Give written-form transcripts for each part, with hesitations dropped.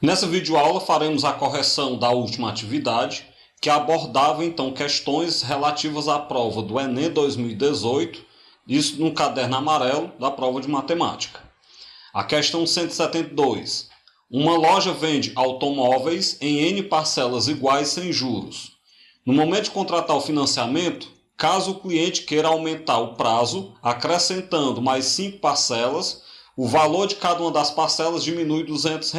Nessa videoaula faremos a correção da última atividade, que abordava então questões relativas à prova do Enem 2018, isso no caderno amarelo da prova de matemática. A questão 172. Uma loja vende automóveis em N parcelas iguais sem juros. No momento de contratar o financiamento, caso o cliente queira aumentar o prazo, acrescentando mais 5 parcelas, o valor de cada uma das parcelas diminui R$ 200.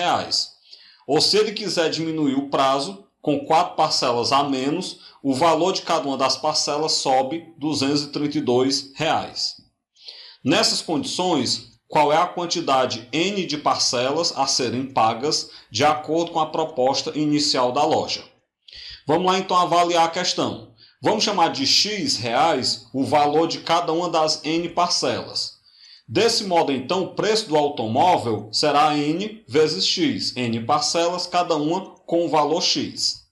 Ou se ele quiser diminuir o prazo, com 4 parcelas a menos, o valor de cada uma das parcelas sobe R$ 232. Nessas condições, qual é a quantidade N de parcelas a serem pagas de acordo com a proposta inicial da loja? Vamos lá então avaliar a questão. Vamos chamar de X reais o valor de cada uma das N parcelas. Desse modo, então, o preço do automóvel será N vezes X, N parcelas, cada uma com o valor X.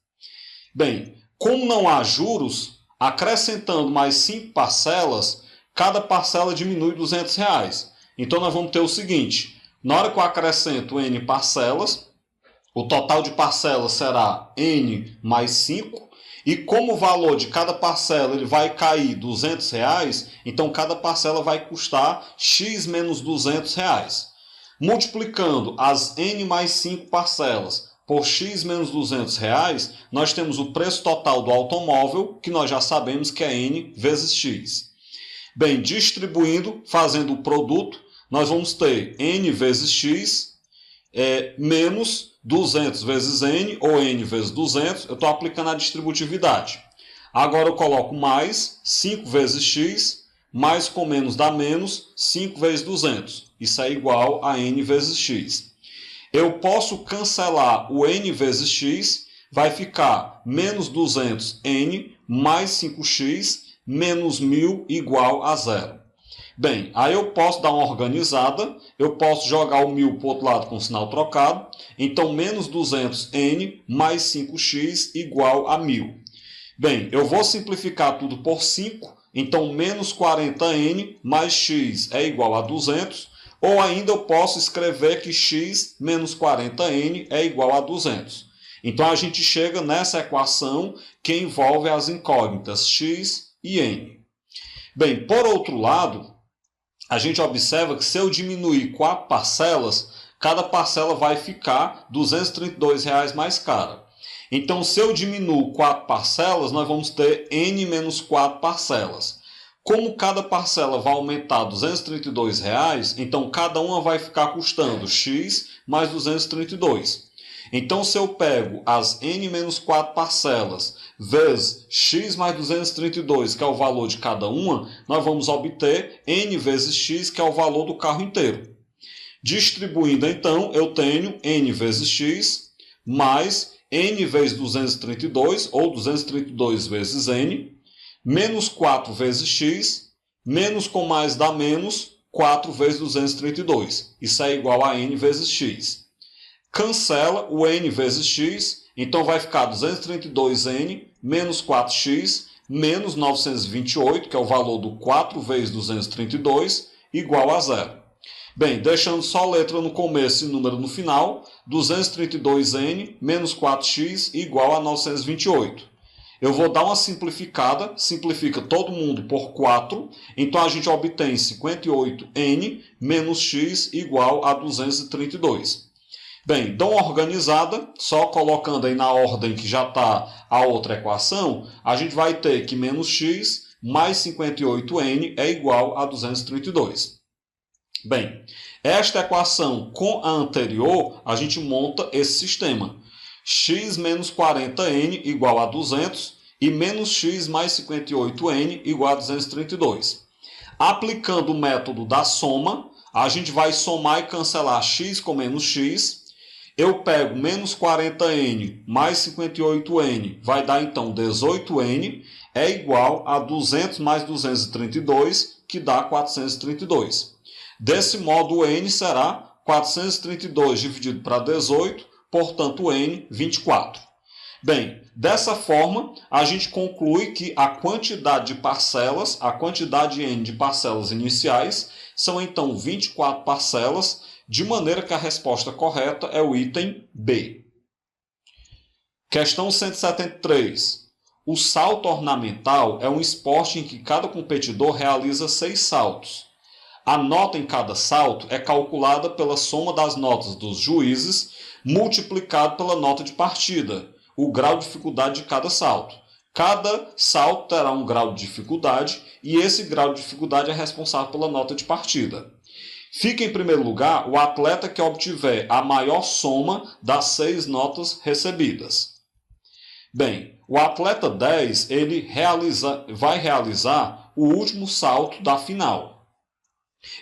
Bem, como não há juros, acrescentando mais 5 parcelas, cada parcela diminui R$ 200. Então, nós vamos ter o seguinte, na hora que eu acrescento N parcelas, o total de parcelas será N mais 5, e como o valor de cada parcela ele vai cair R$ 200, então cada parcela vai custar X menos R$ 200. Multiplicando as N mais 5 parcelas por X menos R$ 200, nós temos o preço total do automóvel, que nós já sabemos que é N vezes X. Bem, distribuindo, fazendo o produto, nós vamos ter N vezes X menos 200 vezes N, ou N vezes 200, eu estou aplicando a distributividade. Agora eu coloco mais 5 vezes X, mais com menos dá menos, 5 vezes 200. Isso é igual a N vezes X. Eu posso cancelar o N vezes X, vai ficar menos 200N mais 5X menos 1000 igual a 0. Bem, aí eu posso dar uma organizada, eu posso jogar o 1000 para o outro lado com o sinal trocado, então menos 200N mais 5X igual a 1000. Bem, eu vou simplificar tudo por 5, então menos 40N mais X é igual a 200, ou ainda eu posso escrever que X menos 40N é igual a 200. Então a gente chega nessa equação que envolve as incógnitas X e N. Bem, por outro lado, a gente observa que se eu diminuir 4 parcelas, cada parcela vai ficar R$ 232 mais cara. Então, se eu diminuo 4 parcelas, nós vamos ter N menos 4 parcelas. Como cada parcela vai aumentar R$ 232, então cada uma vai ficar custando X mais 232. Então, se eu pego as N menos 4 parcelas vezes X mais 232, que é o valor de cada uma, nós vamos obter N vezes X, que é o valor do carro inteiro. Distribuindo, então, eu tenho N vezes X mais N vezes 232, ou 232 vezes N, menos 4 vezes X, menos com mais dá menos, 4 vezes 232. Isso é igual a N vezes X. Cancela o N vezes X, então vai ficar 232N menos 4X menos 928, que é o valor do 4 vezes 232, igual a 0. Bem, deixando só letra no começo e número no final, 232N menos 4X igual a 928. Eu vou dar uma simplificada, simplifica todo mundo por 4, então a gente obtém 58N menos X igual a 232. Bem, dou uma organizada, só colocando aí na ordem que já está a outra equação, a gente vai ter que menos x mais 58n é igual a 232. Bem, esta equação com a anterior, a gente monta esse sistema. X menos 40n igual a 200 e menos x mais 58n igual a 232. Aplicando o método da soma, a gente vai somar e cancelar x com menos x. Eu pego menos 40N mais 58N, vai dar então 18N, é igual a 200 mais 232, que dá 432. Desse modo, o N será 432 dividido para 18, portanto, N, 24. Bem, dessa forma, a gente conclui que a quantidade de parcelas, a quantidade N de parcelas iniciais, são então 24 parcelas de maneira que a resposta correta é o item B. Questão 173. O salto ornamental é um esporte em que cada competidor realiza 6 saltos. A nota em cada salto é calculada pela soma das notas dos juízes multiplicado pela nota de partida, o grau de dificuldade de cada salto. Cada salto terá um grau de dificuldade e esse grau de dificuldade é responsável pela nota de partida. Fica em primeiro lugar o atleta que obtiver a maior soma das 6 notas recebidas. Bem, o atleta 10 vai realizar o último salto da final.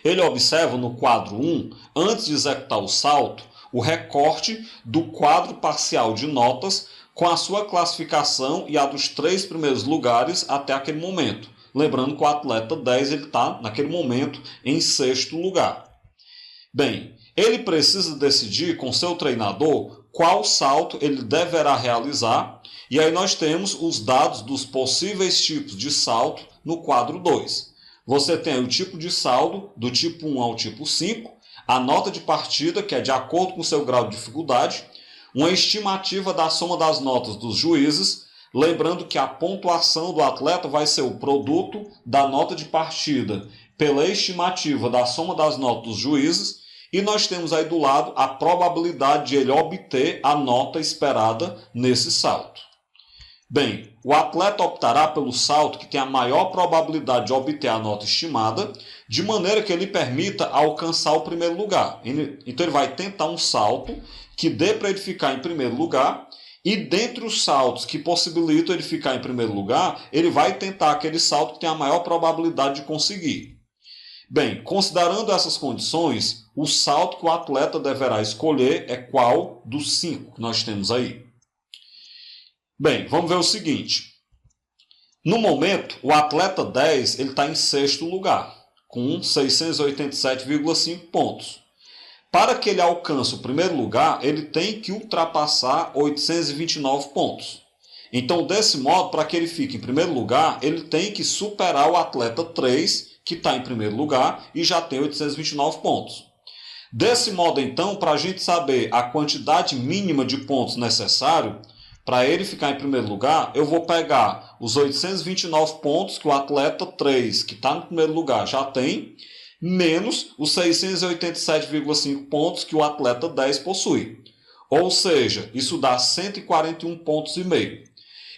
Ele observa no quadro 1, antes de executar o salto, o recorte do quadro parcial de notas com a sua classificação e a dos 3 primeiros lugares até aquele momento. Lembrando que o atleta 10 está, naquele momento, em 6º lugar. Bem, ele precisa decidir com seu treinador qual salto ele deverá realizar, e aí nós temos os dados dos possíveis tipos de salto no quadro 2. Você tem o tipo de salto do tipo 1 ao tipo 5, a nota de partida, que é de acordo com o seu grau de dificuldade, uma estimativa da soma das notas dos juízes, lembrando que a pontuação do atleta vai ser o produto da nota de partida pela estimativa da soma das notas dos juízes, e nós temos aí do lado a probabilidade de ele obter a nota esperada nesse salto. Bem, o atleta optará pelo salto que tem a maior probabilidade de obter a nota estimada, de maneira que ele permita alcançar o primeiro lugar. Então ele vai tentar um salto que dê para ele ficar em primeiro lugar, e dentre os saltos que possibilitam ele ficar em primeiro lugar, ele vai tentar aquele salto que tem a maior probabilidade de conseguir. Bem, considerando essas condições, o salto que o atleta deverá escolher é qual dos 5 que nós temos aí? Bem, vamos ver o seguinte. No momento, o atleta 10 está em 6º lugar, com 687,5 pontos. Para que ele alcance o primeiro lugar, ele tem que ultrapassar 829 pontos. Então, desse modo, para que ele fique em primeiro lugar, ele tem que superar o atleta 3, que está em primeiro lugar e já tem 829 pontos. Desse modo, então, para a gente saber a quantidade mínima de pontos necessário para ele ficar em primeiro lugar, eu vou pegar os 829 pontos que o atleta 3, que está no primeiro lugar, já tem, menos os 687,5 pontos que o atleta 10 possui. Ou seja, isso dá 141 pontos e meio.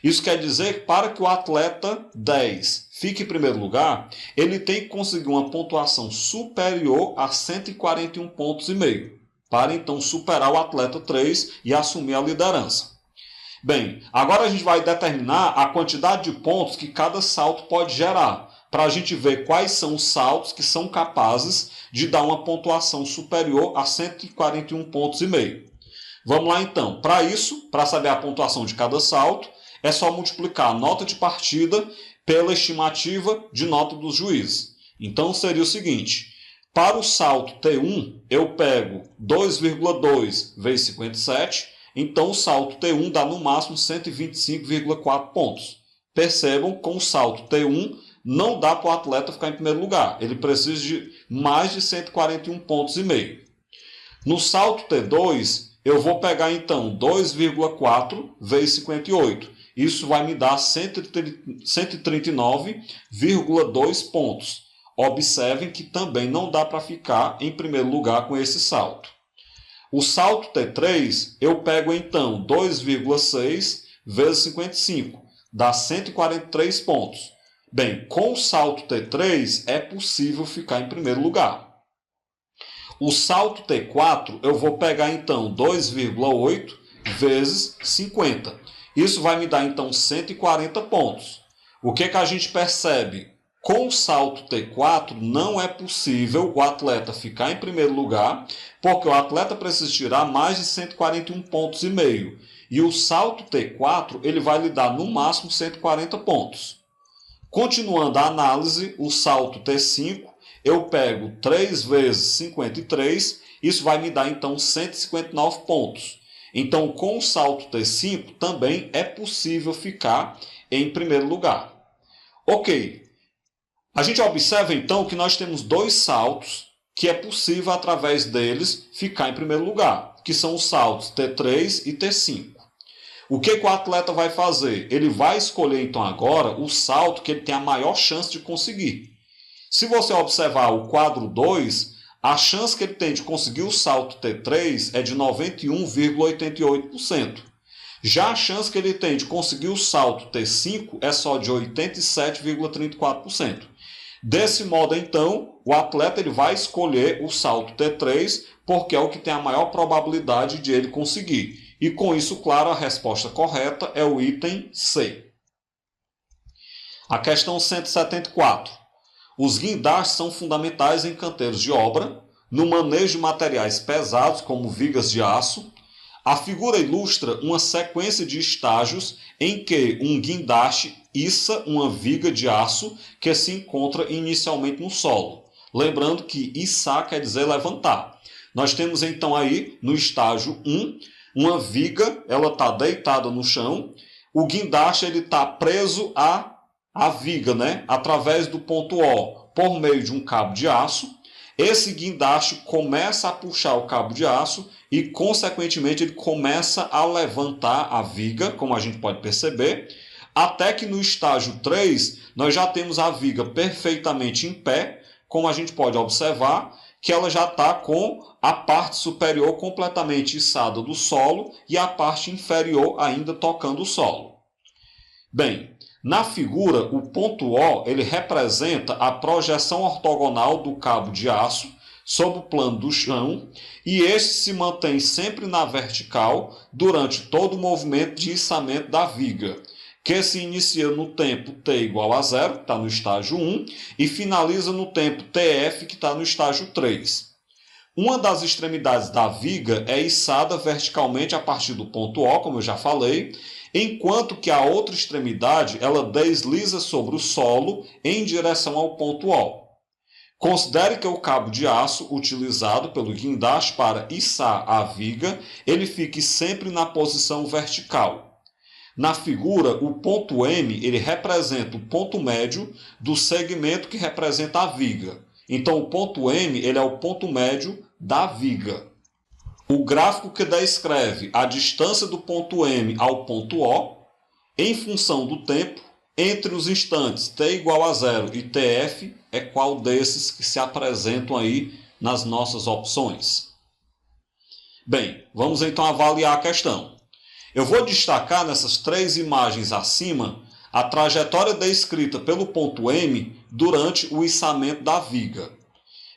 Isso quer dizer que para que o atleta 10 fique em primeiro lugar, ele tem que conseguir uma pontuação superior a 141 pontos e meio, para então superar o atleta 3 e assumir a liderança. Bem, agora a gente vai determinar a quantidade de pontos que cada salto pode gerar, para a gente ver quais são os saltos que são capazes de dar uma pontuação superior a 141 pontos e meio. Vamos lá então. Para isso, para saber a pontuação de cada salto, é só multiplicar a nota de partida pela estimativa de nota dos juízes. Então seria o seguinte: para o salto T1, eu pego 2,2 vezes 57, então o salto T1 dá no máximo 125,4 pontos. Percebam que com o salto T1 não dá para o atleta ficar em primeiro lugar. Ele precisa de mais de 141 pontos e meio. No salto T2, eu vou pegar então 2,4 vezes 58. Isso vai me dar 139,2 pontos. Observem que também não dá para ficar em primeiro lugar com esse salto. O salto T3, eu pego então 2,6 vezes 55, dá 143 pontos. Bem, com o salto T3 é possível ficar em primeiro lugar. O salto T4, eu vou pegar então 2,8 vezes 50. Isso vai me dar então 140 pontos. O que a gente percebe? Com o salto T4 não é possível o atleta ficar em primeiro lugar, porque o atleta precisa tirar mais de 141 pontos e meio. E o salto T4 ele vai lhe dar no máximo 140 pontos. Continuando a análise, o salto T5, eu pego 3 vezes 53, isso vai me dar então 159 pontos. Então, com o salto T5 também é possível ficar em primeiro lugar. Ok. A gente observa então que nós temos dois saltos que é possível, através deles, ficar em primeiro lugar, que são os saltos T3 e T5. O que o atleta vai fazer? Ele vai escolher, então, agora o salto que ele tem a maior chance de conseguir. Se você observar o quadro 2, a chance que ele tem de conseguir o salto T3 é de 91,88%. Já a chance que ele tem de conseguir o salto T5 é só de 87,34%. Desse modo, então, o atleta ele vai escolher o salto T3 porque é o que tem a maior probabilidade de ele conseguir. E com isso, claro, a resposta correta é o item C. A questão 174. Os guindastes são fundamentais em canteiros de obra, no manejo de materiais pesados, como vigas de aço. A figura ilustra uma sequência de estágios em que um guindaste issa uma viga de aço que se encontra inicialmente no solo. Lembrando que içar quer dizer levantar. Nós temos então aí, no estágio 1, uma viga, ela está deitada no chão, o guindaste está preso à viga, né? Através do ponto O, por meio de um cabo de aço. Esse guindaste começa a puxar o cabo de aço e, consequentemente, ele começa a levantar a viga, como a gente pode perceber, até que no estágio 3 nós já temos a viga perfeitamente em pé, como a gente pode observar, que ela já está com a parte superior completamente içada do solo e a parte inferior ainda tocando o solo. Bem, na figura, o ponto O ele representa a projeção ortogonal do cabo de aço sobre o plano do chão e este se mantém sempre na vertical durante todo o movimento de içamento da viga, que se inicia no tempo t igual a 0, que está no estágio 1, e finaliza no tempo tf, que está no estágio 3. Uma das extremidades da viga é içada verticalmente a partir do ponto O, como eu já falei, enquanto que a outra extremidade ela desliza sobre o solo em direção ao ponto O. Considere que o cabo de aço utilizado pelo guindaste para içar a viga, ele fique sempre na posição vertical. Na figura, o ponto M ele representa o ponto médio do segmento que representa a viga. Então, o ponto M ele é o ponto médio da viga. O gráfico que descreve a distância do ponto M ao ponto O, em função do tempo, entre os instantes t igual a 0 e tf, é qual desses que se apresentam aí nas nossas opções? Bem, vamos então avaliar a questão. Eu vou destacar nessas três imagens acima a trajetória descrita pelo ponto M durante o içamento da viga.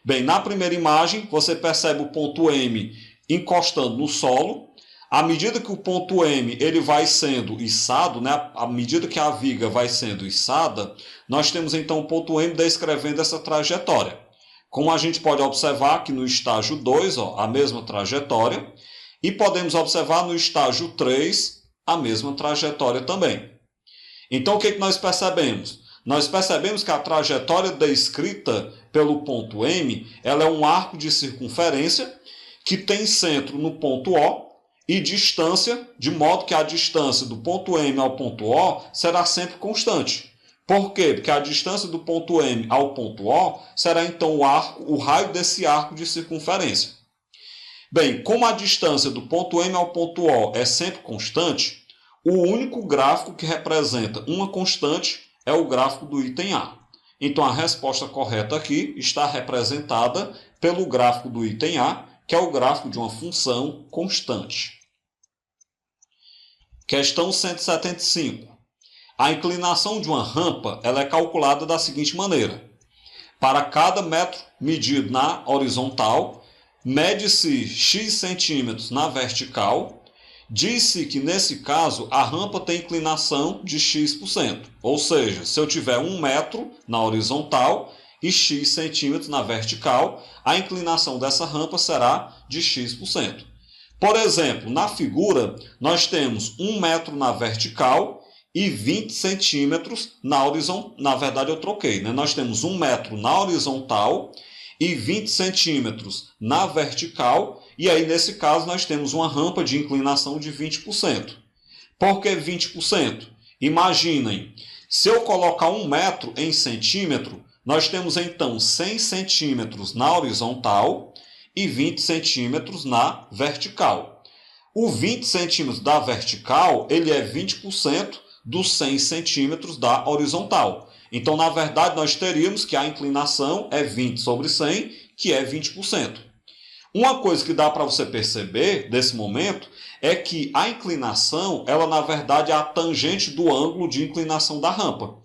Bem, na primeira imagem, você percebe o ponto M encostando no solo. À medida que o ponto M ele vai sendo içado, né, à medida que a viga vai sendo içada, nós temos então o ponto M descrevendo essa trajetória. Como a gente pode observar aqui no estágio 2, a mesma trajetória, e podemos observar no estágio 3 a mesma trajetória também. Então, o que nós percebemos? Nós percebemos que a trajetória descrita pelo ponto M ela é um arco de circunferência que tem centro no ponto O e distância, de modo que a distância do ponto M ao ponto O será sempre constante. Por quê? Porque a distância do ponto M ao ponto O será então o raio desse arco de circunferência. Bem, como a distância do ponto M ao ponto O é sempre constante, o único gráfico que representa uma constante é o gráfico do item A. Então, a resposta correta aqui está representada pelo gráfico do item A, que é o gráfico de uma função constante. Questão 175. A inclinação de uma rampa ela é calculada da seguinte maneira. Para cada metro medido na horizontal, mede-se x centímetros na vertical. Diz-se que, nesse caso, a rampa tem inclinação de x%. Ou seja, se eu tiver 1 metro na horizontal e x centímetros na vertical, a inclinação dessa rampa será de x%. Por exemplo, na figura, nós temos 1 metro na vertical e 20 centímetros na horizontal. Na verdade, eu troquei, né? Nós temos 1 metro na horizontal e 20 centímetros na vertical. E aí, nesse caso, nós temos uma rampa de inclinação de 20%. Por que 20%? Imaginem, se eu colocar 1 metro em centímetro, nós temos então 100 centímetros na horizontal e 20 centímetros na vertical. O 20 centímetros da vertical, ele é 20% dos 100 centímetros da horizontal. Então, na verdade, nós teríamos que a inclinação é 20 sobre 100, que é 20%. Uma coisa que dá para você perceber desse momento é que a inclinação, ela na verdade é a tangente do ângulo de inclinação da rampa.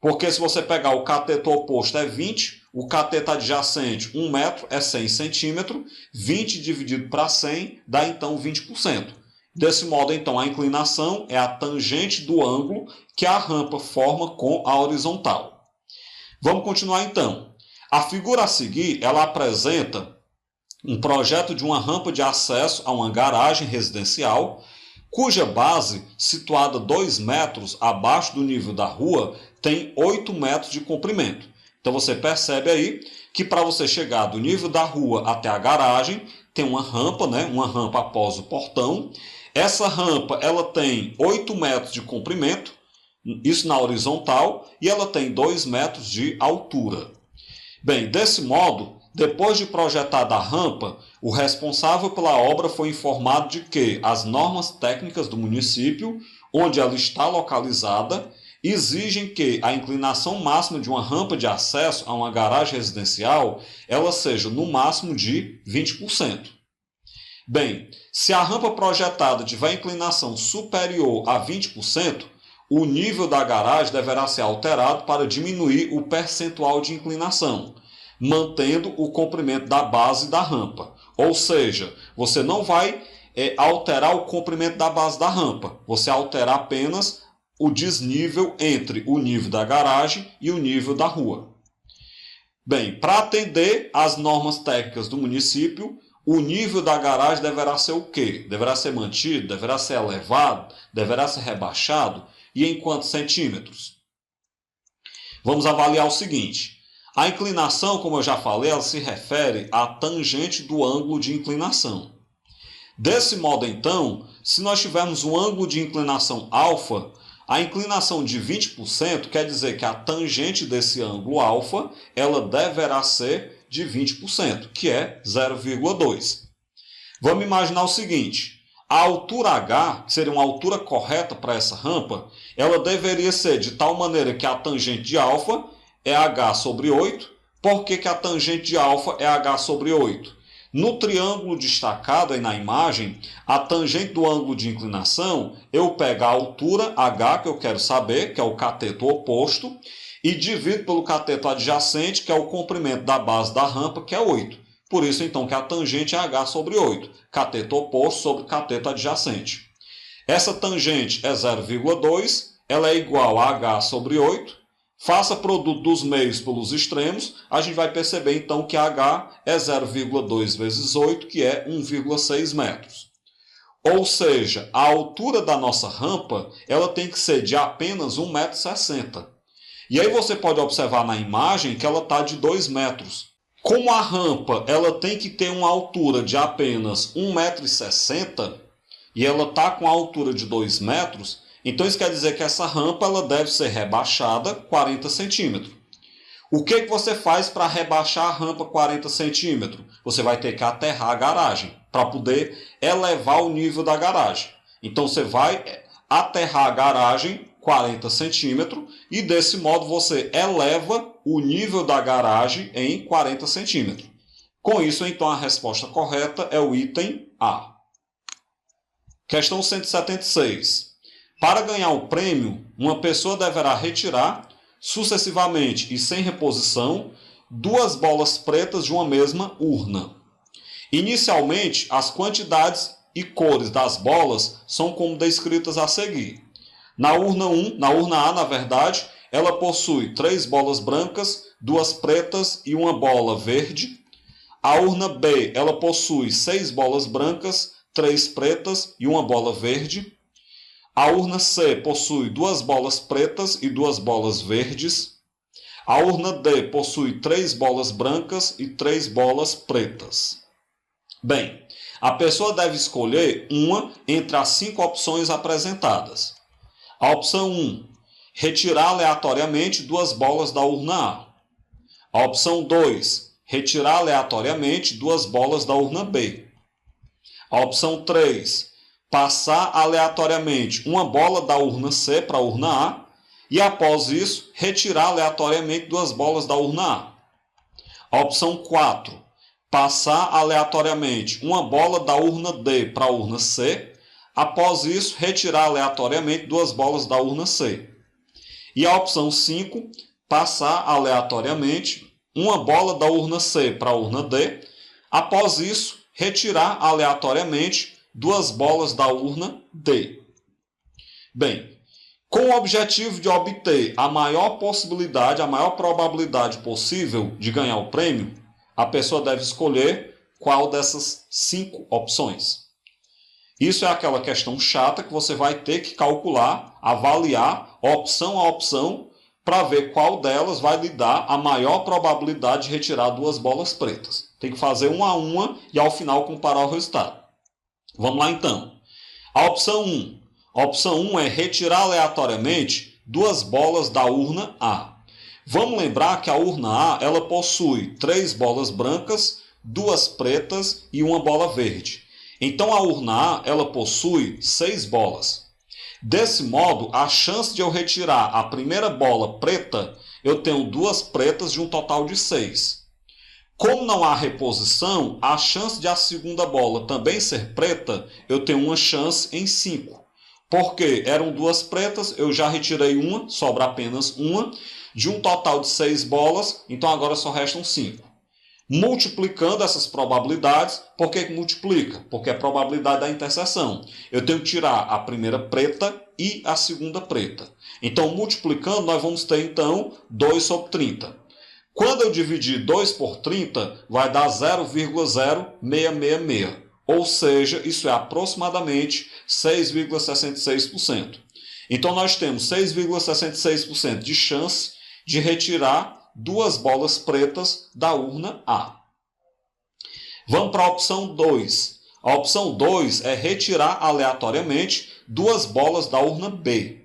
Porque se você pegar o cateto oposto é 20, o cateto adjacente 1 metro é 100 centímetros, 20 dividido para 100 dá então 20%. Desse modo, então, a inclinação é a tangente do ângulo que a rampa forma com a horizontal. Vamos continuar então. A figura a seguir, ela apresenta um projeto de uma rampa de acesso a uma garagem residencial, cuja base, situada 2 metros abaixo do nível da rua, tem 8 metros de comprimento. Então você percebe aí que para você chegar do nível da rua até a garagem, tem uma rampa, né? Uma rampa após o portão. Essa rampa ela tem 8 metros de comprimento, isso na horizontal, e ela tem 2 metros de altura. Bem, desse modo, depois de projetada a rampa, o responsável pela obra foi informado de que as normas técnicas do município, onde ela está localizada, exigem que a inclinação máxima de uma rampa de acesso a uma garagem residencial ela seja no máximo de 20%. Bem, se a rampa projetada tiver inclinação superior a 20%, o nível da garagem deverá ser alterado para diminuir o percentual de inclinação, mantendo o comprimento da base da rampa. Ou seja, você não vai alterar o comprimento da base da rampa, você alterar apenas o desnível entre o nível da garagem e o nível da rua. Bem, para atender às normas técnicas do município, o nível da garagem deverá ser o quê? Deverá ser mantido, deverá ser elevado, deverá ser rebaixado, e em quantos centímetros? Vamos avaliar o seguinte. A inclinação, como eu já falei, ela se refere à tangente do ângulo de inclinação. Desse modo, então, se nós tivermos um ângulo de inclinação alfa, a inclinação de 20% quer dizer que a tangente desse ângulo alfa ela deverá ser de 20%, que é 0,2. Vamos imaginar o seguinte. A altura H, que seria uma altura correta para essa rampa, ela deveria ser de tal maneira que a tangente de alfa é H sobre 8. Por que a tangente de alfa é H sobre 8? No triângulo destacado aí na imagem, a tangente do ângulo de inclinação, eu pego a altura H, que eu quero saber, que é o cateto oposto, e divido pelo cateto adjacente, que é o comprimento da base da rampa, que é 8. Por isso, então, que a tangente é H sobre 8. Cateto oposto sobre cateto adjacente. Essa tangente é 0,2, ela é igual a H sobre 8. Faça produto dos meios pelos extremos, a gente vai perceber então que H é 0,2 vezes 8, que é 1,6 metros. Ou seja, a altura da nossa rampa ela tem que ser de apenas 1,60 m. E aí você pode observar na imagem que ela está de 2 metros. Como a rampa ela tem que ter uma altura de apenas 1,60 m e ela está com a altura de 2 metros, então isso quer dizer que essa rampa ela deve ser rebaixada 40 centímetros. O que você faz para rebaixar a rampa 40 centímetros? Você vai ter que aterrar a garagem para poder elevar o nível da garagem. Então você vai aterrar a garagem 40 centímetros e desse modo você eleva o nível da garagem em 40 centímetros. Com isso, então, a resposta correta é o item A. Questão 176. Para ganhar o prêmio, uma pessoa deverá retirar, sucessivamente e sem reposição, 2 bolas pretas de uma mesma urna. Inicialmente, as quantidades e cores das bolas são como descritas a seguir. Na urna A, na verdade, ela possui 3 bolas brancas, 2 pretas e 1 bola verde. A urna B, ela possui 6 bolas brancas, 3 pretas e 1 bola verde. A urna C possui 2 bolas pretas e 2 bolas verdes. A urna D possui 3 bolas brancas e 3 bolas pretas. Bem, a pessoa deve escolher uma entre as 5 opções apresentadas. A opção 1, retirar aleatoriamente 2 bolas da urna A. A opção 2, retirar aleatoriamente 2 bolas da urna B. A opção 3, passar aleatoriamente uma bola da urna C para a urna A e, após isso, retirar aleatoriamente 2 bolas da urna A. A opção 4, passar aleatoriamente uma bola da urna D para a urna C, após isso, retirar aleatoriamente 2 bolas da urna C. E a opção 5, passar aleatoriamente uma bola da urna C para a urna D, após isso, retirar aleatoriamente 2 bolas da urna D. Bem, com o objetivo de obter a maior possibilidade, a maior probabilidade possível de ganhar o prêmio, a pessoa deve escolher qual dessas 5 opções. Isso é aquela questão chata que você vai ter que calcular, avaliar opção a opção para ver qual delas vai lhe dar a maior probabilidade de retirar 2 bolas pretas. Tem que fazer uma a uma e ao final comparar o resultado. Vamos lá então. A opção 1. A opção 1 é retirar aleatoriamente 2 bolas da urna A. Vamos lembrar que a urna A ela possui 3 bolas brancas, 2 pretas e uma bola verde. Então a urna A ela possui 6 bolas. Desse modo, a chance de eu retirar a primeira bola preta, eu tenho 2 pretas de um total de 6. Como não há reposição, a chance de a segunda bola também ser preta, eu tenho uma chance em 5. Porque eram 2 pretas, eu já retirei uma, sobra apenas uma, de um total de 6 bolas, então agora só restam 5. Multiplicando essas probabilidades, por que multiplica? Porque é a probabilidade da interseção. Eu tenho que tirar a primeira preta e a segunda preta. Então, multiplicando, nós vamos ter, então, 2 sobre 30. Quando eu dividir 2 por 30, vai dar 0,0666. Ou seja, isso é aproximadamente 6,66%. Então, nós temos 6,66% de chance de retirar 2 bolas pretas da urna A. Vamos para a opção 2. A opção 2 é retirar aleatoriamente 2 bolas da urna B.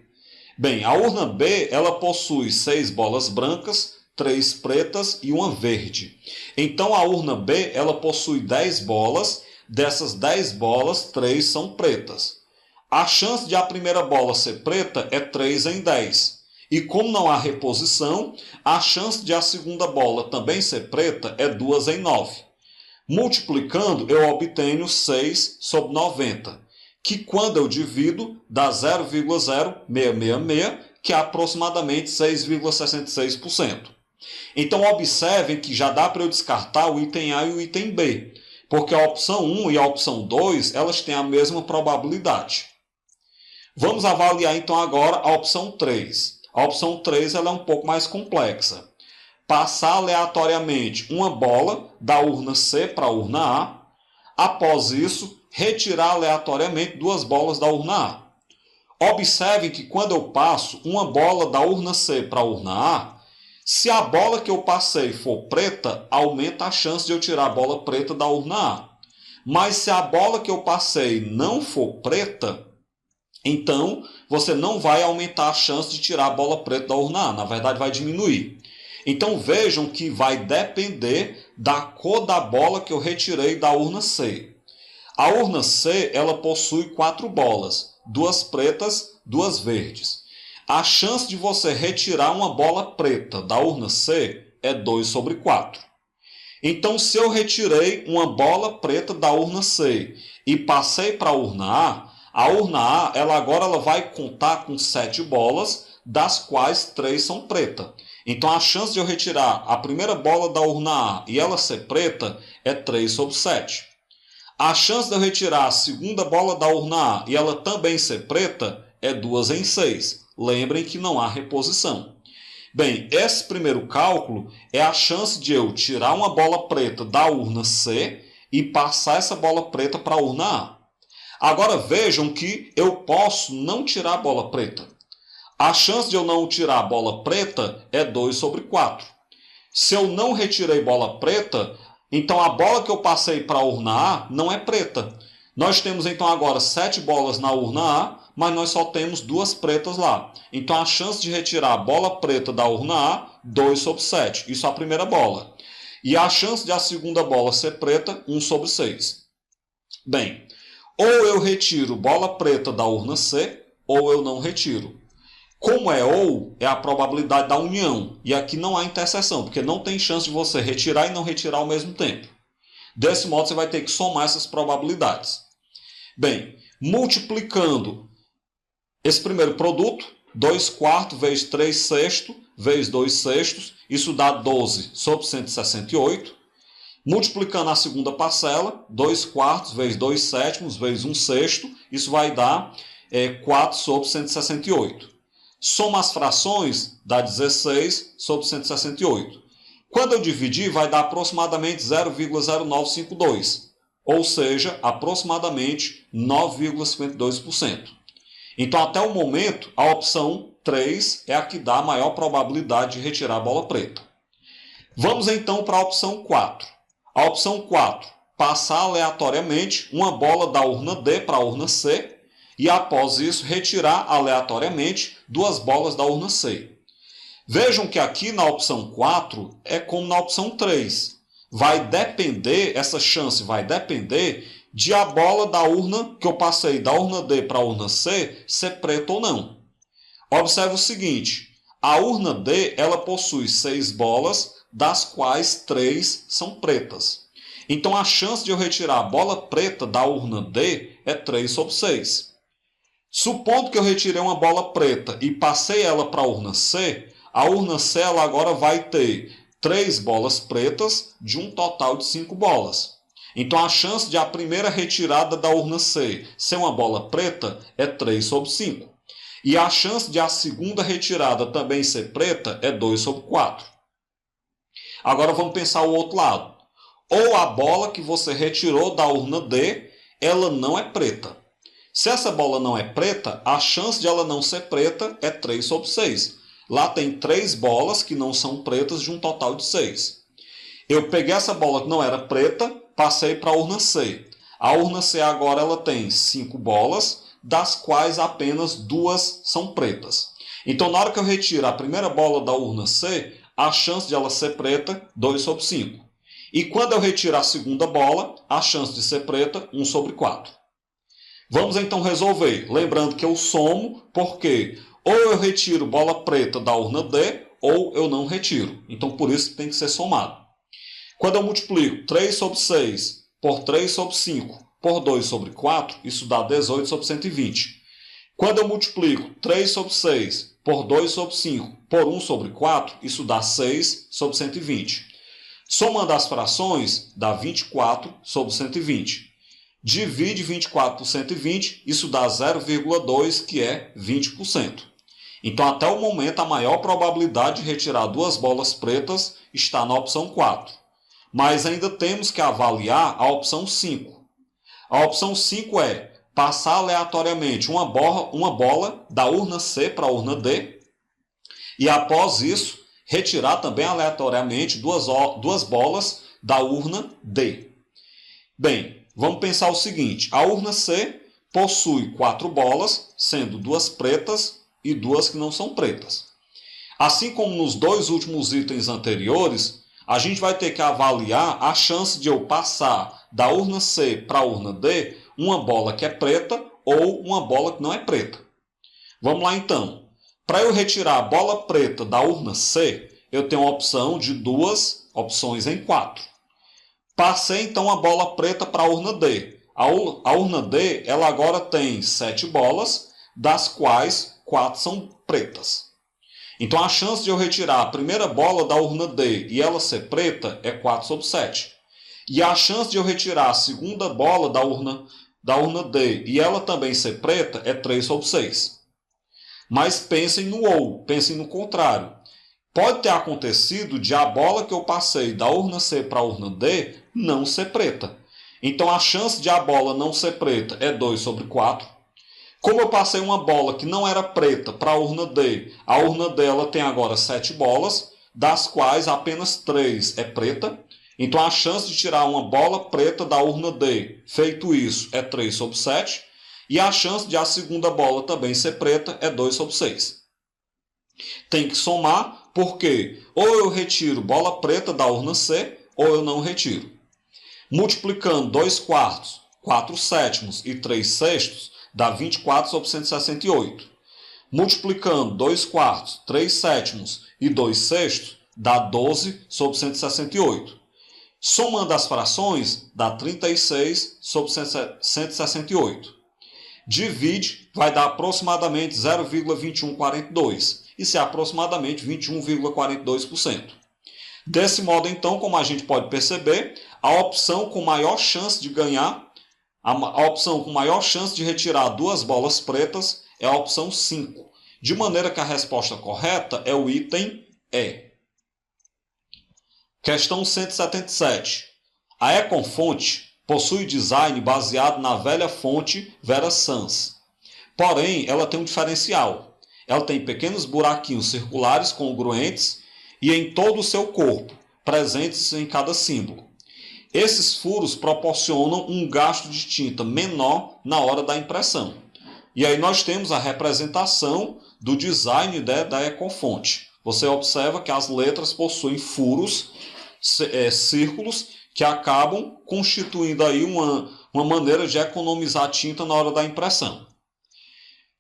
Bem, a urna B ela possui 6 bolas brancas, 3 pretas e uma verde. Então a urna B ela possui 10 bolas, dessas 10 bolas, 3 são pretas. A chance de a primeira bola ser preta é 3 em 10. E como não há reposição, a chance de a segunda bola também ser preta é 2 em 9. Multiplicando, eu obtenho 6 sobre 90, que quando eu divido, dá 0,0666, que é aproximadamente 6,66%. Então, observem que já dá para eu descartar o item A e o item B, porque a opção 1 e a opção 2 elas têm a mesma probabilidade. Vamos avaliar então agora a opção 3. A opção 3 ela é um pouco mais complexa. Passar aleatoriamente uma bola da urna C para a urna A. Após isso, retirar aleatoriamente 2 bolas da urna A. Observem que quando eu passo uma bola da urna C para a urna A, se a bola que eu passei for preta, aumenta a chance de eu tirar a bola preta da urna A. Mas se a bola que eu passei não for preta, então você não vai aumentar a chance de tirar a bola preta da urna A. Na verdade, vai diminuir. Então vejam que vai depender da cor da bola que eu retirei da urna C. A urna C ela possui 4 bolas, 2 pretas, 2 verdes. A chance de você retirar uma bola preta da urna C é 2 sobre 4. Então, se eu retirei uma bola preta da urna C e passei para a urna A ela agora vai contar com 7 bolas, das quais 3 são pretas. Então, a chance de eu retirar a primeira bola da urna A e ela ser preta é 3 sobre 7. A chance de eu retirar a segunda bola da urna A e ela também ser preta é 2 em 6. Lembrem que não há reposição. Bem, esse primeiro cálculo é a chance de eu tirar uma bola preta da urna C e passar essa bola preta para a urna A. Agora vejam que eu posso não tirar a bola preta. A chance de eu não tirar a bola preta é 2 sobre 4. Se eu não retirei bola preta, então a bola que eu passei para a urna A não é preta. Nós temos então agora 7 bolas na urna A, mas nós só temos 2 pretas lá. Então a chance de retirar a bola preta da urna A 2 sobre 7. Isso é a primeira bola. E a chance de a segunda bola ser preta, 1 sobre 6. Bem, ou eu retiro bola preta da urna C, ou eu não retiro. Como é ou, é a probabilidade da união. E aqui não há interseção, porque não tem chance de você retirar e não retirar ao mesmo tempo. Desse modo, você vai ter que somar essas probabilidades. Bem, multiplicando esse primeiro produto, 2 quartos vezes 3 sextos vezes 2 sextos, isso dá 12 sobre 168. Multiplicando a segunda parcela, 2 quartos vezes 2 sétimos vezes 1 sexto, isso vai dar 4 sobre 168. Soma as frações, dá 16 sobre 168. Quando eu dividir, vai dar aproximadamente 0,0952, ou seja, aproximadamente 9,52%. Então, até o momento, a opção 3 é a que dá a maior probabilidade de retirar a bola preta. Vamos então para a opção 4. A opção 4, passar aleatoriamente uma bola da urna D para a urna C e, após isso, retirar aleatoriamente 2 bolas da urna C. Vejam que aqui na opção 4 é como na opção 3. Vai depender, essa chance vai depender de a bola da urna que eu passei da urna D para a urna C ser preta ou não. Observe o seguinte, a urna D ela possui 6 bolas, das quais 3 são pretas. Então a chance de eu retirar a bola preta da urna D é 3 sobre 6. Supondo que eu retirei uma bola preta e passei ela para a urna C ela agora vai ter 3 bolas pretas de um total de 5 bolas. Então a chance de a primeira retirada da urna C ser uma bola preta é 3 sobre 5. E a chance de a segunda retirada também ser preta é 2 sobre 4. Agora vamos pensar o outro lado. Ou a bola que você retirou da urna D, ela não é preta. Se essa bola não é preta, a chance de ela não ser preta é 3 sobre 6. Lá tem 3 bolas que não são pretas de um total de 6. Eu peguei essa bola que não era preta, passei para a urna C. A urna C agora ela tem 5 bolas, das quais apenas 2 são pretas. Então, na hora que eu retiro a primeira bola da urna C, a chance de ela ser preta, 2 sobre 5. E quando eu retiro a segunda bola, a chance de ser preta, 1 sobre 4. Vamos então resolver. Lembrando que eu somo, porque ou eu retiro bola preta da urna D, ou eu não retiro. Então, por isso tem que ser somado. Quando eu multiplico 3 sobre 6 por 3 sobre 5 por 2 sobre 4, isso dá 18 sobre 120. Quando eu multiplico 3 sobre 6 por 2 sobre 5 por 1 sobre 4, isso dá 6 sobre 120. Somando as frações, dá 24 sobre 120. Divide 24 por 120, isso dá 0,2, que é 20%. Então, até o momento, a maior probabilidade de retirar 2 bolas pretas está na opção 4. Mas ainda temos que avaliar a opção 5. A opção 5 é passar aleatoriamente uma bola da urna C para a urna D e, após isso, retirar também aleatoriamente 2 bolas da urna D. Bem, vamos pensar o seguinte, a urna C possui 4 bolas, sendo 2 pretas e 2 que não são pretas. Assim como nos 2 últimos itens anteriores, a gente vai ter que avaliar a chance de eu passar da urna C para a urna D uma bola que é preta ou uma bola que não é preta. Vamos lá então. Para eu retirar a bola preta da urna C, eu tenho a opção de 2 opções em 4. Passei então a bola preta para a urna D. A urna D ela agora tem 7 bolas, das quais 4 são pretas. Então a chance de eu retirar a primeira bola da urna D e ela ser preta é 4 sobre 7. E a chance de eu retirar a segunda bola da urna D e ela também ser preta é 3 sobre 6. Mas pensem no ou, pensem no contrário. Pode ter acontecido de a bola que eu passei da urna C para a urna D não ser preta. Então a chance de a bola não ser preta é 2 sobre 4. Como eu passei uma bola que não era preta para a urna D ela tem agora 7 bolas, das quais apenas 3 é preta. Então a chance de tirar uma bola preta da urna D, feito isso, é 3 sobre 7. E a chance de a segunda bola também ser preta é 2 sobre 6. Tem que somar, porque ou eu retiro bola preta da urna C, ou eu não retiro. Multiplicando 2 quartos, 4 sétimos e 3 sextos, dá 24 sobre 168. Multiplicando 2 quartos, 3 sétimos e 2 sextos, dá 12 sobre 168. Somando as frações, dá 36 sobre 168. Divide, vai dar aproximadamente 0,2142. Isso é aproximadamente 21,42%. Desse modo, então, como a gente pode perceber, a opção com maior chance de ganhar, a opção com maior chance de retirar duas bolas pretas é a opção 5. De maneira que a resposta correta é o item E. Questão 177. A Econfonte possui design baseado na velha fonte Vera Sans. Porém, ela tem um diferencial. Ela tem pequenos buraquinhos circulares congruentes e em todo o seu corpo, presentes em cada símbolo. Esses furos proporcionam um gasto de tinta menor na hora da impressão. E aí nós temos a representação do design da Econfonte. Você observa que as letras possuem furos, círculos, que acabam constituindo aí uma maneira de economizar tinta na hora da impressão.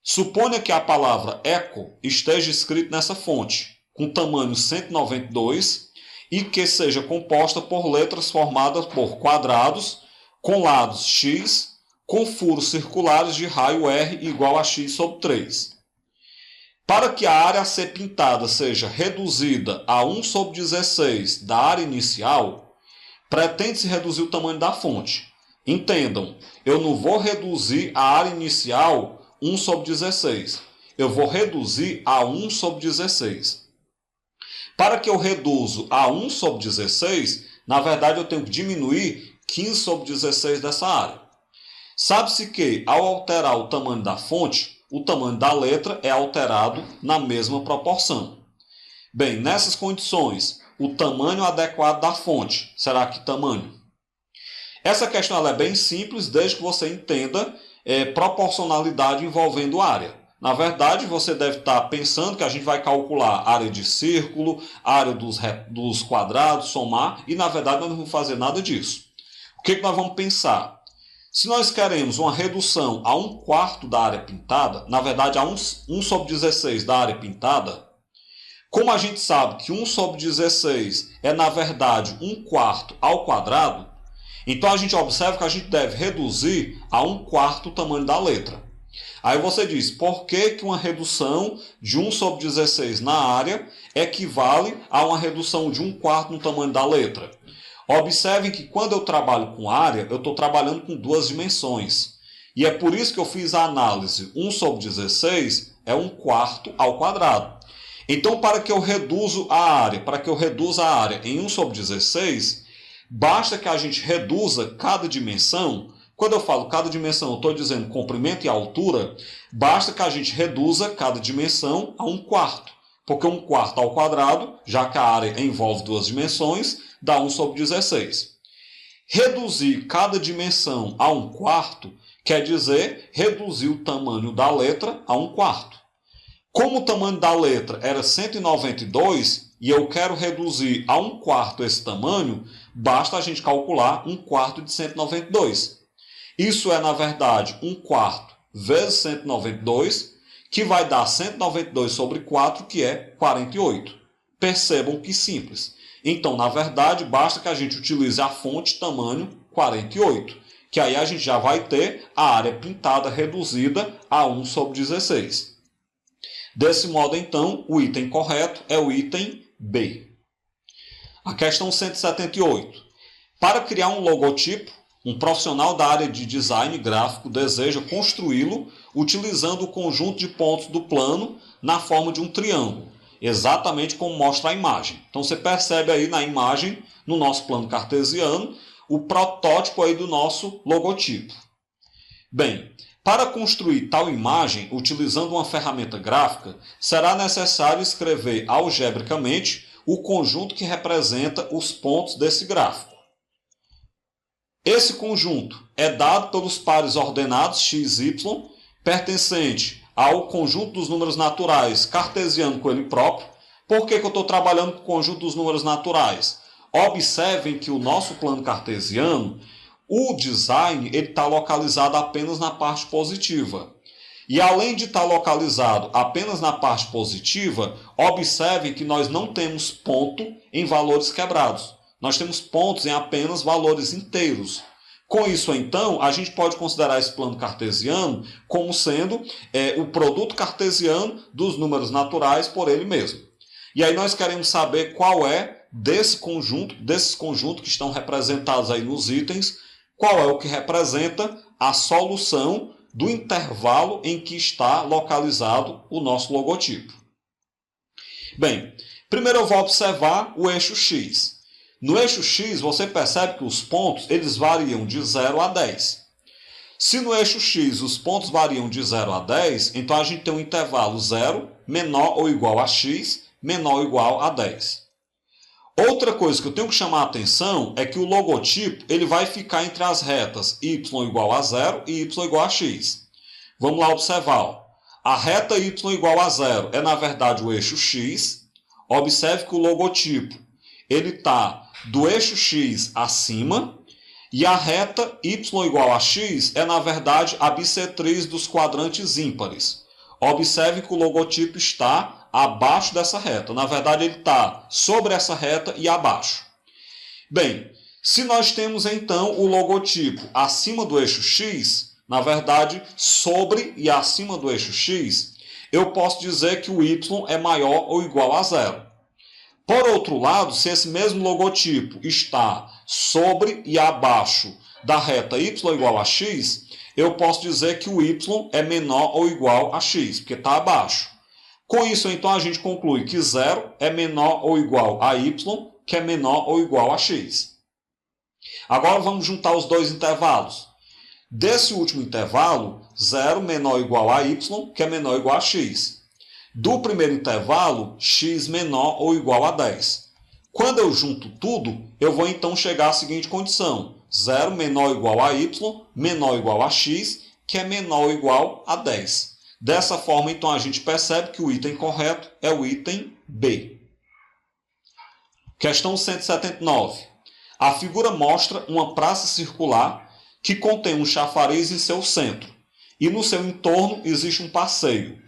Suponha que a palavra Eco esteja escrita nessa fonte, com tamanho 192, e que seja composta por letras formadas por quadrados, com lados x, com furos circulares de raio R igual a x sobre 3. Para que a área a ser pintada seja reduzida a 1 sobre 16 da área inicial, pretende-se reduzir o tamanho da fonte. Entendam, eu não vou reduzir a área inicial 1 sobre 16. Eu vou reduzir a 1 sobre 16. Para que eu reduzo a 1 sobre 16, na verdade eu tenho que diminuir 15 sobre 16 dessa área. Sabe-se que, ao alterar o tamanho da fonte, o tamanho da letra é alterado na mesma proporção. Bem, nessas condições, o tamanho adequado da fonte será que tamanho? Essa questão ela é bem simples, desde que você entenda proporcionalidade envolvendo área. Na verdade, você deve estar pensando que a gente vai calcular área de círculo, área dos quadrados, somar, e na verdade nós não vamos fazer nada disso. O que nós vamos pensar? Se nós queremos uma redução a 1/4 da área pintada, na verdade a 1 sobre 16 da área pintada, como a gente sabe que 1 sobre 16 é na verdade 1/4 ao quadrado, então a gente observa que a gente deve reduzir a 1/4 o tamanho da letra. Aí você diz, por que uma redução de 1 sobre 16 na área equivale a uma redução de 1/4 no tamanho da letra? Observem que quando eu trabalho com área, eu estou trabalhando com duas dimensões. E é por isso que eu fiz a análise 1 sobre 16 é 1/4 ao quadrado. Então, para que eu reduza a área em 1 sobre 16, basta que a gente reduza cada dimensão. Quando eu falo cada dimensão, eu estou dizendo comprimento e altura, basta que a gente reduza cada dimensão a 1/4. Porque 1/4 ao quadrado, já que a área envolve duas dimensões, dá 1 sobre 16. Reduzir cada dimensão a 1/4 quer dizer reduzir o tamanho da letra a 1/4. Como o tamanho da letra era 192 e eu quero reduzir a 1/4 esse tamanho, basta a gente calcular 1/4 de 192. Isso é, na verdade, 1/4 vezes 192, que vai dar 192 sobre 4, que é 48. Percebam que simples. Então, na verdade, basta que a gente utilize a fonte tamanho 48, que aí a gente já vai ter a área pintada reduzida a 1 sobre 16. Desse modo, então, o item correto é o item B. A questão 178. Para criar um logotipo, um profissional da área de design gráfico deseja construí-lo utilizando o conjunto de pontos do plano na forma de um triângulo, exatamente como mostra a imagem. Então você percebe aí na imagem, no nosso plano cartesiano, o protótipo aí do nosso logotipo. Bem, para construir tal imagem utilizando uma ferramenta gráfica, será necessário escrever algebricamente o conjunto que representa os pontos desse gráfico. Esse conjunto é dado pelos pares ordenados x, y, pertencente ao conjunto dos números naturais cartesiano com ele próprio. Por que eu estou trabalhando com o conjunto dos números naturais? Observem que o nosso plano cartesiano, o design, ele está localizado apenas na parte positiva. E além de estar localizado apenas na parte positiva, observe que nós não temos ponto em valores quebrados. Nós temos pontos em apenas valores inteiros. Com isso, então, a gente pode considerar esse plano cartesiano como sendo o produto cartesiano dos números naturais por ele mesmo. E aí nós queremos saber qual é desses conjuntos que estão representados aí nos itens, qual é o que representa a solução do intervalo em que está localizado o nosso logotipo. Bem, primeiro eu vou observar o eixo X. No eixo X, você percebe que os pontos eles variam de 0 a 10. Se no eixo X os pontos variam de 0 a 10, então a gente tem um intervalo 0 menor ou igual a x, menor ou igual a 10. Outra coisa que eu tenho que chamar a atenção é que o logotipo ele vai ficar entre as retas y igual a 0 e y igual a x. Vamos lá observar. Ó. A reta y igual a 0 é, na verdade, o eixo x. Observe que o logotipo ele está do eixo x acima e a reta y igual a x é, na verdade, a bissetriz dos quadrantes ímpares. Observe que o logotipo está abaixo dessa reta. Na verdade, ele está sobre essa reta e abaixo. Bem, se nós temos, então, o logotipo acima do eixo x, na verdade, sobre e acima do eixo x, eu posso dizer que o y é maior ou igual a 0. Por outro lado, se esse mesmo logotipo está sobre e abaixo da reta y igual a x, eu posso dizer que o y é menor ou igual a x, porque está abaixo. Com isso, então, a gente conclui que 0 é menor ou igual a y, que é menor ou igual a x. Agora vamos juntar os dois intervalos. Desse último intervalo, 0 menor ou igual a y, que é menor ou igual a x. Do primeiro intervalo, x menor ou igual a 10. Quando eu junto tudo, eu vou então chegar à seguinte condição. 0 menor ou igual a y, menor ou igual a x, que é menor ou igual a 10. Dessa forma, então, a gente percebe que o item correto é o item B. Questão 179. A figura mostra uma praça circular que contém um chafariz em seu centro e no seu entorno existe um passeio.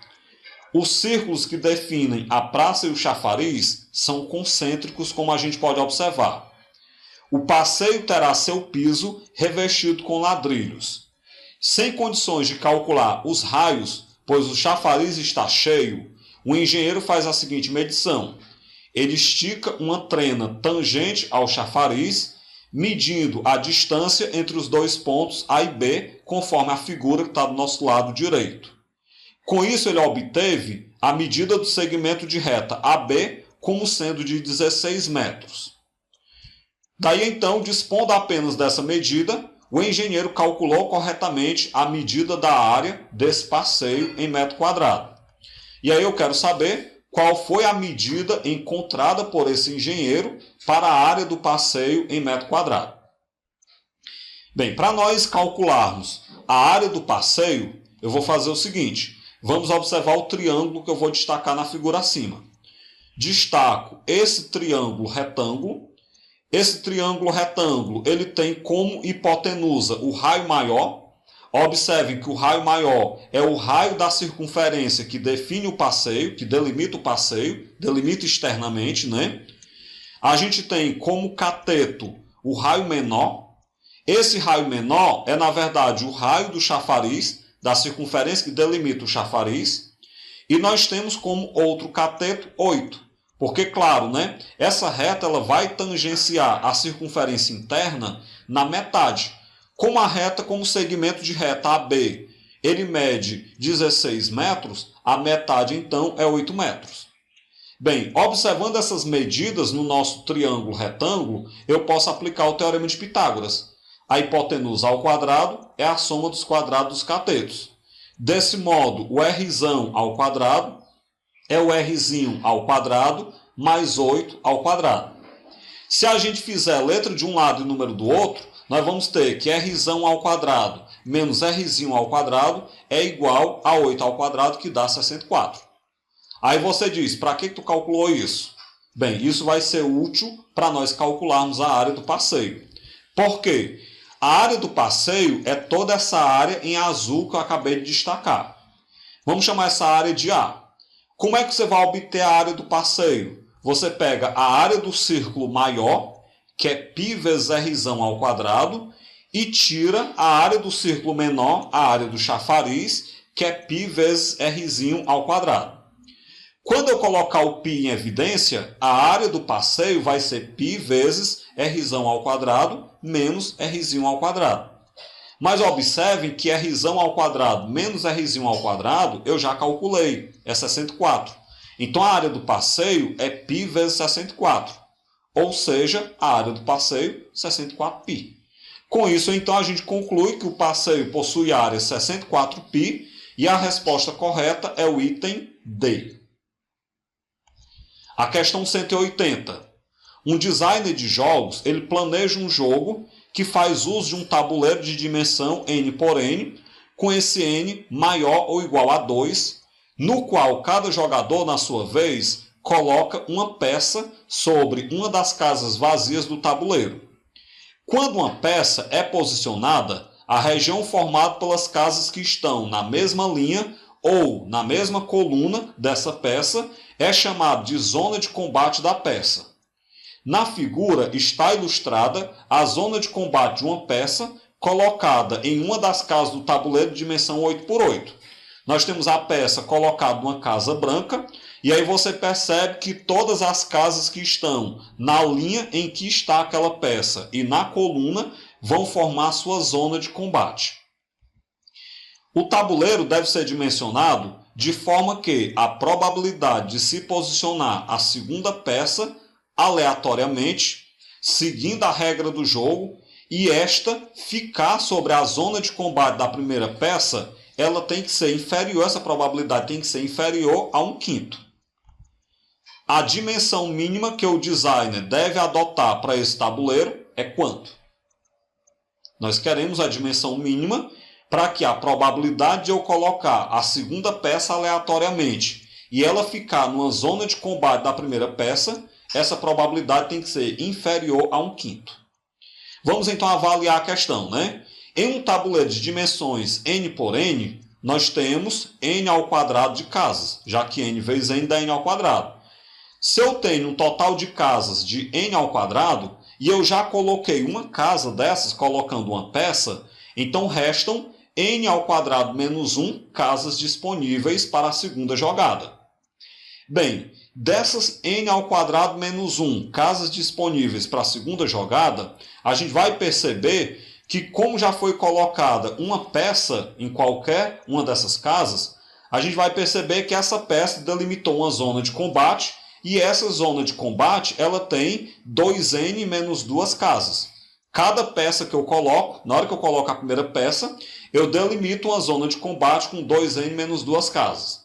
Os círculos que definem a praça e o chafariz são concêntricos, como a gente pode observar. O passeio terá seu piso revestido com ladrilhos. Sem condições de calcular os raios, pois o chafariz está cheio, o engenheiro faz a seguinte medição. Ele estica uma trena tangente ao chafariz, medindo a distância entre os dois pontos A e B, conforme a figura que está do nosso lado direito. Com isso, ele obteve a medida do segmento de reta AB como sendo de 16 metros. Daí, então, dispondo apenas dessa medida, o engenheiro calculou corretamente a medida da área desse passeio em metro quadrado. E aí eu quero saber qual foi a medida encontrada por esse engenheiro para a área do passeio em metro quadrado. Bem, para nós calcularmos a área do passeio, eu vou fazer o seguinte. Vamos observar o triângulo que eu vou destacar na figura acima. Destaco esse triângulo retângulo. Esse triângulo retângulo ele tem como hipotenusa o raio maior. Observem que o raio maior é o raio da circunferência que define o passeio, que delimita o passeio, delimita externamente, né? A gente tem como cateto o raio menor. Esse raio menor é, na verdade, o raio do chafariz, da circunferência que delimita o chafariz. E nós temos como outro cateto 8. Porque, claro, né, essa reta ela vai tangenciar a circunferência interna na metade. Como a reta, como segmento de reta AB, ele mede 16 metros, a metade, então, é 8 metros. Bem, observando essas medidas no nosso triângulo retângulo, eu posso aplicar o teorema de Pitágoras. A hipotenusa ao quadrado é a soma dos quadrados dos catetos. Desse modo, o Rzão ao quadrado é o Rzinho ao quadrado mais 8 ao quadrado. Se a gente fizer letra de um lado e número do outro, nós vamos ter que Rzão ao quadrado menos Rzinho ao quadrado é igual a 8 ao quadrado, que dá 64. Aí você diz, para que tu calculou isso? Bem, isso vai ser útil para nós calcularmos a área do passeio. Por quê? A área do passeio é toda essa área em azul que eu acabei de destacar. Vamos chamar essa área de A. Como é que você vai obter a área do passeio? Você pega a área do círculo maior, que é π vezes r ao quadrado, e tira a área do círculo menor, a área do chafariz, que é π vezes r ao quadrado. Quando eu colocar o π em evidência, a área do passeio vai ser π vezes r ao quadrado menos r ao quadrado. Mas observem que r ao quadrado menos r ao quadrado eu já calculei, é 64. Então a área do passeio é π vezes 64. Ou seja, a área do passeio 64π. Com isso, então, a gente conclui que o passeio possui área 64π e a resposta correta é o item D. A questão 180. Um designer de jogos, ele planeja um jogo que faz uso de um tabuleiro de dimensão n por n, com esse n maior ou igual a 2, no qual cada jogador, na sua vez, coloca uma peça sobre uma das casas vazias do tabuleiro. Quando uma peça é posicionada, a região formada pelas casas que estão na mesma linha ou na mesma coluna dessa peça é chamada de zona de combate da peça. Na figura está ilustrada a zona de combate de uma peça colocada em uma das casas do tabuleiro de dimensão 8x8. Nós temos a peça colocada numa casa branca, e aí você percebe que todas as casas que estão na linha em que está aquela peça e na coluna vão formar a sua zona de combate. O tabuleiro deve ser dimensionado de forma que a probabilidade de se posicionar a segunda peça aleatoriamente, seguindo a regra do jogo, e esta ficar sobre a zona de combate da primeira peça, ela tem que ser inferior, essa probabilidade tem que ser inferior a 1/5. A dimensão mínima que o designer deve adotar para esse tabuleiro é quanto? Nós queremos a dimensão mínima para que a probabilidade de eu colocar a segunda peça aleatoriamente e ela ficar numa zona de combate da primeira peça, essa probabilidade tem que ser inferior a 1/5. Vamos então avaliar a questão, né? Em um tabuleiro de dimensões n por n, nós temos n ao quadrado de casas, já que n vezes n dá n ao quadrado. Se eu tenho um total de casas de n ao quadrado, e eu já coloquei uma casa dessas colocando uma peça, então restam n ao quadrado menos 1 casas disponíveis para a segunda jogada. Bem, dessas n ao quadrado menos 1 casas disponíveis para a segunda jogada, a gente vai perceber que, como já foi colocada uma peça em qualquer uma dessas casas, a gente vai perceber que essa peça delimitou uma zona de combate, e essa zona de combate ela tem 2n menos 2 casas. Cada peça que eu coloco, na hora que eu coloco a primeira peça, eu delimito uma zona de combate com 2n menos 2 casas.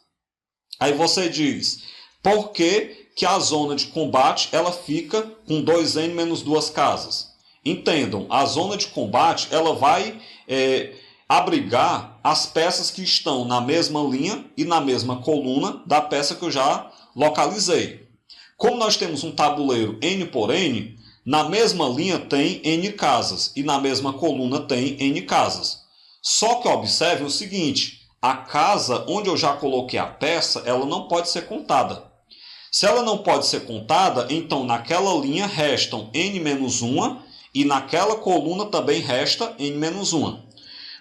Aí você diz, por que que a zona de combate ela fica com 2n menos 2 casas? Entendam, a zona de combate ela vai abrigar as peças que estão na mesma linha e na mesma coluna da peça que eu já localizei. Como nós temos um tabuleiro n por n, na mesma linha tem n casas e na mesma coluna tem n casas. Só que observem o seguinte, a casa onde eu já coloquei a peça, ela não pode ser contada. Se ela não pode ser contada, então naquela linha restam n menos 1 e naquela coluna também resta n menos 1.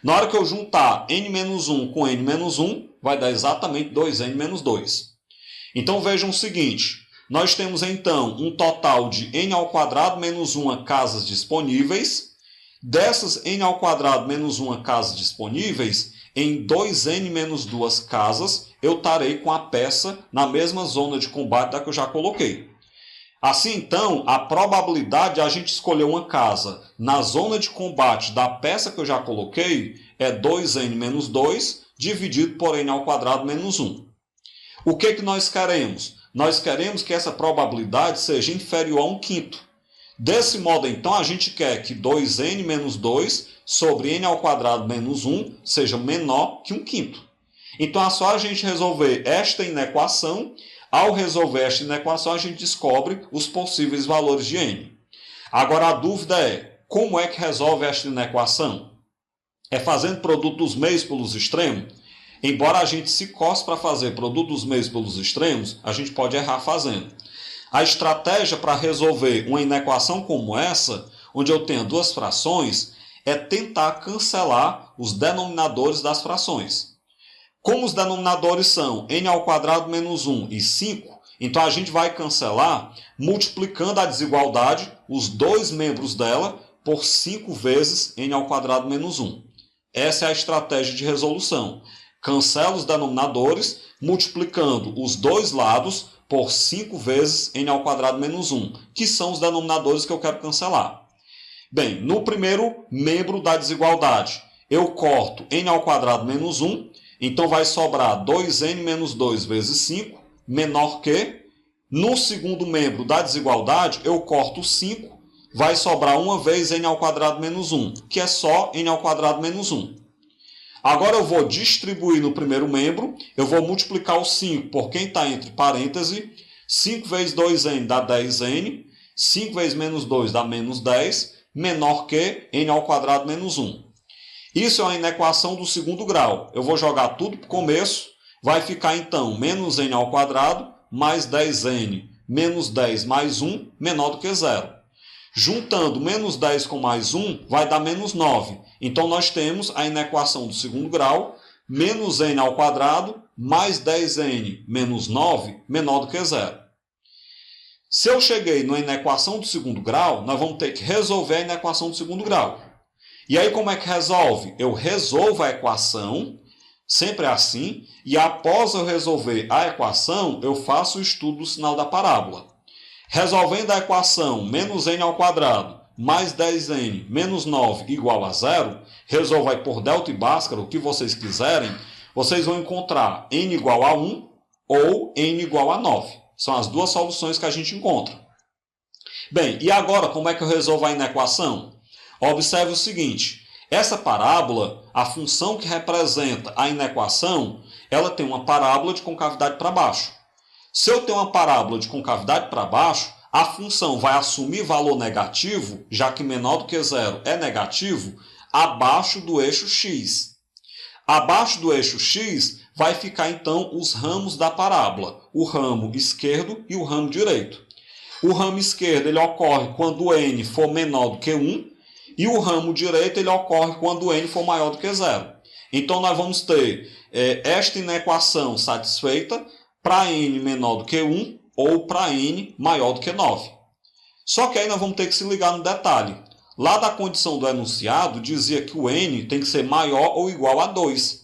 Na hora que eu juntar n menos 1 com n menos 1, vai dar exatamente 2n menos 2. Então vejam o seguinte, nós temos então um total de n ao quadrado menos 1 casas disponíveis. Dessas n ao quadrado menos 1 casas disponíveis, em 2n menos 2 casas, eu estarei com a peça na mesma zona de combate da que eu já coloquei. Assim, então, a probabilidade de a gente escolher uma casa na zona de combate da peça que eu já coloquei é 2n menos 2 dividido por n ao quadrado menos 1. O que nós queremos? Nós queremos que essa probabilidade seja inferior a 1/5. Desse modo, então, a gente quer que 2n menos 2 sobre n ao quadrado menos 1 seja menor que 1/5. Então é só a gente resolver esta inequação. Ao resolver esta inequação, a gente descobre os possíveis valores de n. Agora a dúvida é, como é que resolve esta inequação? É fazendo produto dos meios pelos extremos? Embora a gente se coste para fazer produto dos meios pelos extremos, a gente pode errar fazendo. A estratégia para resolver uma inequação como essa, onde eu tenho duas frações, é tentar cancelar os denominadores das frações. Como os denominadores são n² menos 1 e 5, então a gente vai cancelar multiplicando a desigualdade, os dois membros dela, por 5 vezes n² menos 1. Essa é a estratégia de resolução. Cancela os denominadores, multiplicando os dois lados por 5 vezes n² menos 1, que são os denominadores que eu quero cancelar. Bem, no primeiro membro da desigualdade, eu corto n² menos 1, então vai sobrar 2n menos 2 vezes 5, menor que. No segundo membro da desigualdade, eu corto 5, vai sobrar uma vez n² menos 1, que é só n² menos 1. Agora eu vou distribuir no primeiro membro, eu vou multiplicar o 5 por quem está entre parênteses, 5 vezes 2n dá 10n, 5 vezes menos 2 dá menos 10, menor que n² menos 1. Isso é uma inequação do segundo grau. Eu vou jogar tudo para o começo, vai ficar então menos n² mais 10n menos 10 mais 1 menor do que 0. Juntando menos 10 com mais 1 vai dar menos 9. Então nós temos a inequação do segundo grau, menos n² mais 10n menos 9 menor do que 0. Se eu cheguei na inequação do segundo grau, nós vamos ter que resolver a inequação do segundo grau. E aí como é que resolve? Eu resolvo a equação, sempre é assim, e após eu resolver a equação, eu faço o estudo do sinal da parábola. Resolvendo a equação menos n² mais 10n menos 9 igual a 0, resolva aí por delta e bhaskara, o que vocês quiserem, vocês vão encontrar n igual a 1 ou n igual a 9. São as duas soluções que a gente encontra. Bem, e agora como é que eu resolvo a inequação? Observe o seguinte, essa parábola, a função que representa a inequação, ela tem uma parábola de concavidade para baixo. Se eu tenho uma parábola de concavidade para baixo, a função vai assumir valor negativo, já que menor do que 0 é negativo, abaixo do eixo x. Abaixo do eixo x vai ficar então os ramos da parábola, o ramo esquerdo e o ramo direito. O ramo esquerdo ele ocorre quando n for menor do que 1, e o ramo direito ele ocorre quando n for maior do que 0. Então nós vamos ter esta inequação satisfeita para n menor do que 1 ou para n maior do que 9. Só que aí nós vamos ter que se ligar no detalhe. Lá da condição do enunciado dizia que o n tem que ser maior ou igual a 2.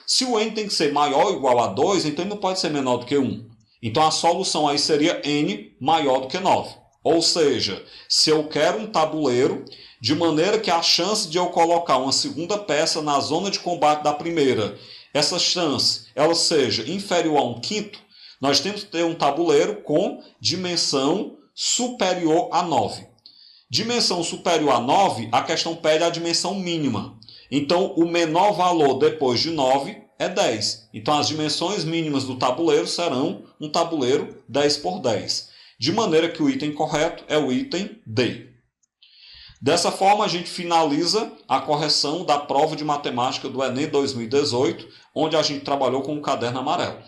Se o n tem que ser maior ou igual a 2, então ele não pode ser menor do que 1. Então a solução aí seria n maior do que 9. Ou seja, se eu quero um tabuleiro, de maneira que a chance de eu colocar uma segunda peça na zona de combate da primeira, essa chance ela seja inferior a 1/5, nós temos que ter um tabuleiro com dimensão superior a 9. Dimensão superior a 9, a questão pede a dimensão mínima. Então, o menor valor depois de 9 é 10. Então, as dimensões mínimas do tabuleiro serão um tabuleiro 10 por 10. De maneira que o item correto é o item D. Dessa forma, a gente finaliza a correção da prova de matemática do Enem 2018, onde a gente trabalhou com o caderno amarelo.